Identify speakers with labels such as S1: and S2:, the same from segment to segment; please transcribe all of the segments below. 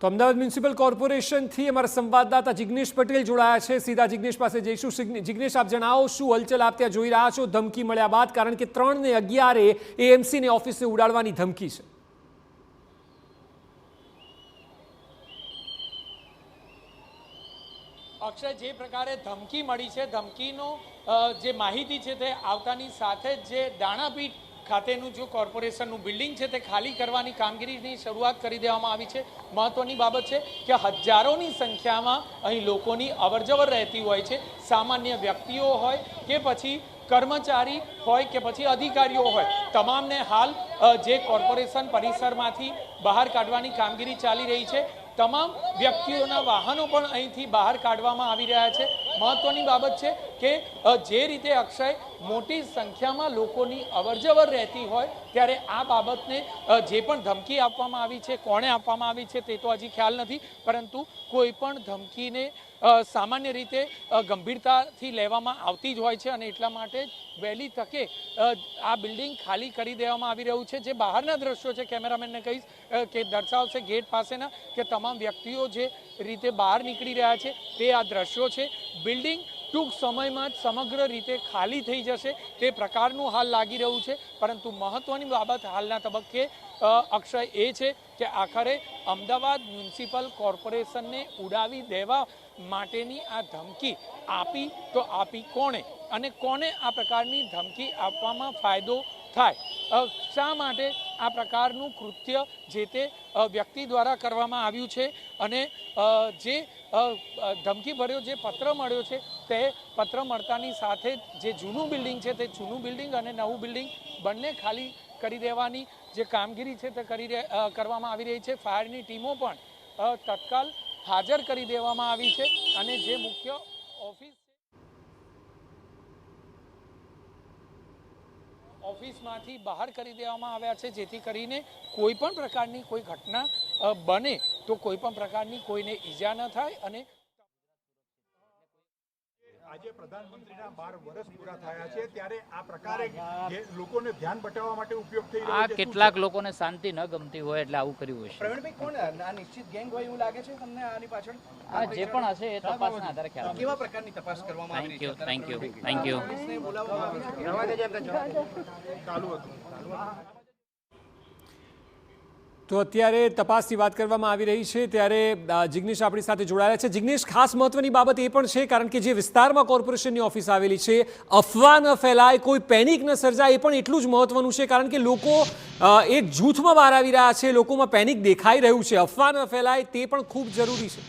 S1: તો અમદાવાદ મ્યુનિસિપલ કોર્પોરેશનથી અમારા સંવાદદાતા જિગ્નેશ પટેલ જોડાયા છે। સીધા જિગ્નેશ પાસે જઈશું। જિગ્નેશ, આપ જણાવો, શું હલચલ આપ ત્યાં જોઈ રહ્યા છો ધમકી મળ્યા બાદ? કારણ કે 3 ને 11 એએમસીની ઓફિસને ઉડાડવાની ધમકી છે।
S2: અક્ષય, જે પ્રકારે ધમકી મળી છે, ધમકીનો જે માહિતી છે તે આવતાની સાથે જ જે દાણાપીઠ ખાતેનું જો કોર્પોરેશનનું બિલ્ડિંગ છે તે ખાલી કરવાની કામગીરીની શરૂઆત કરી દેવામાં આવી છે। મહત્વની બાબત છે કે હજારોની સંખ્યામાં અહીં લોકોની અવરજવર રહેતી હોય છે। સામાન્ય વ્યક્તિઓ હોય કે પછી કર્મચારી હોય કે પછી અધિકારીઓ હોય, તમામને હાલ જે કોર્પોરેશન પરિસરમાંથી બહાર કાઢવાની કામગીરી ચાલી રહી છે। તમામ વ્યક્તિઓના વાહનો પણ અહીંથી બહાર કાઢવામાં આવી રહ્યા છે। મહત્વની બાબત છે કે જે રીતે અક્ષય મોટી સંખ્યામાં લોકોની અવરજવર રહેતી હોય ત્યારે આ બાબતને જે પણ ધમકી આપવામાં આવી છે, કોણે આપવામાં આવી છે તે તો હજી ખ્યાલ નથી, પરંતુ કોઈ પણ ધમકીને સામાન્ય રીતે ગંભીરતાથી લેવામાં આવતી જ હોય છે અને એટલા માટે વહેલી તકે આ બિલ્ડિંગ ખાલી કરી દેવામાં આવી રહ્યું છે। જે બહારના દ્રશ્યો છે, કેમેરામેનને કહીશ કે દર્શાવશે ગેટ પાસેના, કે તમામ વ્યક્તિઓ જે રીતે બહાર નીકળી રહ્યા છે તે આ દ્રશ્યો છે। બિલ્ડિંગ ટૂંક સમયમાં જ સમગ્ર રીતે ખાલી થઈ જશે તે પ્રકારનું હાલ લાગી રહ્યું છે। પરંતુ મહત્વની બાબત હાલના તબક્કે અક્ષય એ છે કે આખરે અમદાવાદ મ્યુનિસિપલ કોર્પોરેશનને ઉડાવી દેવા માટેની આ ધમકી આપી તો આપી કોણે, અને કોને આ પ્રકારની ધમકી આપવામાં ફાયદો થાય? શા માટે આ પ્રકારનું કૃત્ય જે તે વ્યક્તિ દ્વારા કરવામાં આવ્યું છે? અને જે ધમકી ભર્યો જે પત્ર મળ્યો છે તે પત્ર મળતાની સાથે જે જૂનું બિલ્ડિંગ છે તે જૂનું બિલ્ડિંગ અને નવું બિલ્ડિંગ બંને ખાલી કરી દેવાની જે કામગીરી છે તે કરવામાં આવી રહી છે। ફાયરની ટીમો પણ તત્કાલ હાજર કરી દેવામાં આવી છે અને જે મુખ્ય ઓફિસમાંથી બહાર કરી દેવામાં આવ્યા છે, જેથી કરીને કોઈ પણ પ્રકારની કોઈ ઘટના બને તો કોઈ પણ પ્રકારની કોઈને ઈજા ન થાય। અને
S3: આજે પ્રધાનમંત્રીના 12 વર્ષ પૂરા થયા છે ત્યારે આ પ્રકારે લોકોને ધ્યાન બતાવવા માટે ઉપયોગ થઈ રહ્યો છે।
S4: કેટલાક લોકોને શાંતિ ન ગમતી હોય એટલે આવું કર્યું હશે।
S5: પ્રવીણભાઈ, કોણ આ નિશ્ચિત ગેંગ હોય એવું લાગે છે તમને આની પાછળ?
S4: આ જે પણ હશે એ તપાસના આધારે ખ્યાલ.
S5: કેવા પ્રકારની તપાસ કરવામાં આવી છે?
S4: Thank you.
S5: પોલીસને બોલાવવામાં આવી છે?
S3: ચાલુ હતું।
S1: તો અત્યારે તપાસની વાત કરવામાં આવી રહી છે ત્યારે જિગ્નેશ આપણી સાથે જોડાયા છે। જિગ્નેશ, ખાસ મહત્વની બાબત એ પણ છે કારણ કે જે વિસ્તારમાં કોર્પોરેશનની ઓફિસ આવેલી છે, અફવા ન ફેલાય, કોઈ પેનિક ન સર્જાય, એ પણ એટલું જ મહત્વનું છે કારણ કે લોકો એક જૂથમાં બહાર આવી રહ્યા છે, લોકોમાં પેનિક દેખાઈ રહ્યું છે। અફવા ન ફેલાય તે પણ ખૂબ જરૂરી છે।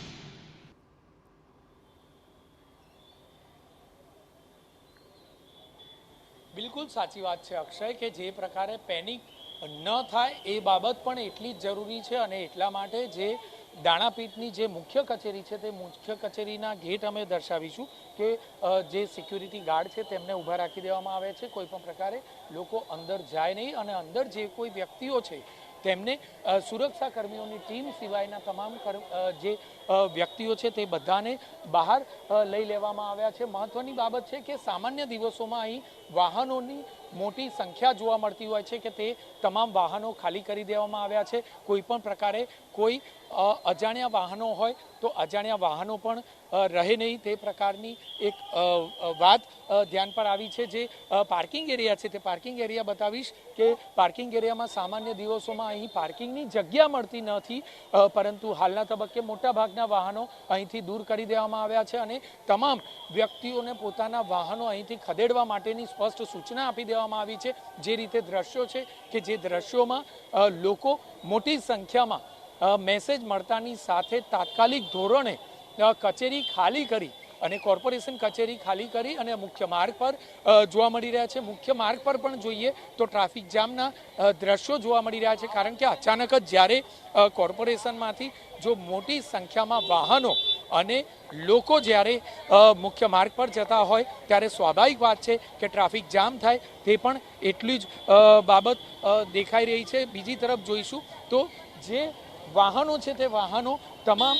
S2: બિલકુલ સાચી વાત છે અક્ષય, કે જે પ્રકારે પેનિક ન થાય એ બાબત પણ એટલી જ જરૂરી છે અને એટલા માટે જે દાણાપીઠની જે મુખ્ય કચેરી છે તે મુખ્ય કચેરીના ગેટ અમે દર્શાવીશું કે જે સિક્યુરિટી ગાર્ડ છે તેમને ઊભા રાખી દેવામાં આવે છે। કોઈ પણ પ્રકારે લોકો અંદર જાય નહીં અને અંદર જે કોઈ વ્યક્તિઓ છે તેમને સુરક્ષા કર્મીઓની ટીમ સિવાયના તમામ જે વ્યક્તિઓ છે તે બધાને બહાર લઈ લેવામાં આવ્યા છે। મહત્વની બાબત છે કે સામાન્ય દિવસોમાં અહીં વાહનોની મોટી સંખ્યા જોવા મળતી હોય છે કે તે તમામ વાહનો ખાલી કરી દેવામાં આવ્યા છે। કોઈ પણ પ્રકારે કોઈ અજાણ્યા વાહનો હોય તો અજાણ્યા વાહનો પણ રહે નહીં તે પ્રકારની એક વાત ધ્યાન પર આવી છે। જે પાર્કિંગ એરિયા છે તે પાર્કિંગ એરિયા બતાવીશ કે પાર્કિંગ એરિયામાં સામાન્ય દિવસોમાં અહીં પાર્કિંગની જગ્યા મળતી નથી, પરંતુ હાલના તબક્કે મોટાભાગના વાહનો અહીંથી દૂર કરી દેવામાં આવ્યા છે અને તમામ વ્યક્તિઓને પોતાના વાહનો અહીંથી ખદેડવા માટેની સ્પષ્ટ સૂચના આપી દેવામાં આવી છે। જે રીતે દ્રશ્યો છે કે જે દ્રશ્યોમાં લોકો મોટી સંખ્યામાં મેસેજ મળતાની સાથે તાત્કાલિક ધોરણે કચેરી ખાલી કરી અને કોર્પોરેશન કચેરી ખાલી કરી અને મુખ્ય માર્ગ પર જોવા મળી રહ્યા છે। મુખ્ય માર્ગ પર પણ જોઈએ તો ટ્રાફિક જામના દ્રશ્યો જોવા મળી રહ્યા છે કારણ કે અચાનક જ જ્યારે કોર્પોરેશનમાંથી જો મોટી સંખ્યામાં વાહનો અને લોકો જ્યારે મુખ્ય માર્ગ પર જતા હોય ત્યારે સ્વાભાવિક વાત છે કે ટ્રાફિક જામ થાય, તે પણ એટલી જ બાબત દેખાઈ રહી છે। બીજી તરફ જોઈશું તો જે વાહનો છે તે વાહનો તમામ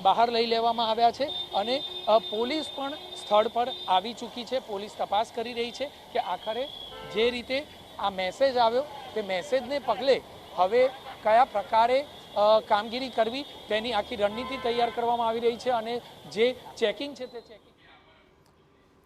S2: બહાર લઈ લેવામાં આવ્યા છે અને પોલીસ પણ સ્થળ પર આવી ચૂકી છે। પોલીસ તપાસ કરી રહી છે કે આખરે જે રીતે આ મેસેજ આવ્યો તે મેસેજને પગલે હવે કયા પ્રકારે કામગીરી કરવી તેની આખી રણનીતિ તૈયાર કરવામાં આવી રહી છે અને જે ચેકિંગ છે તે ચેકિંગ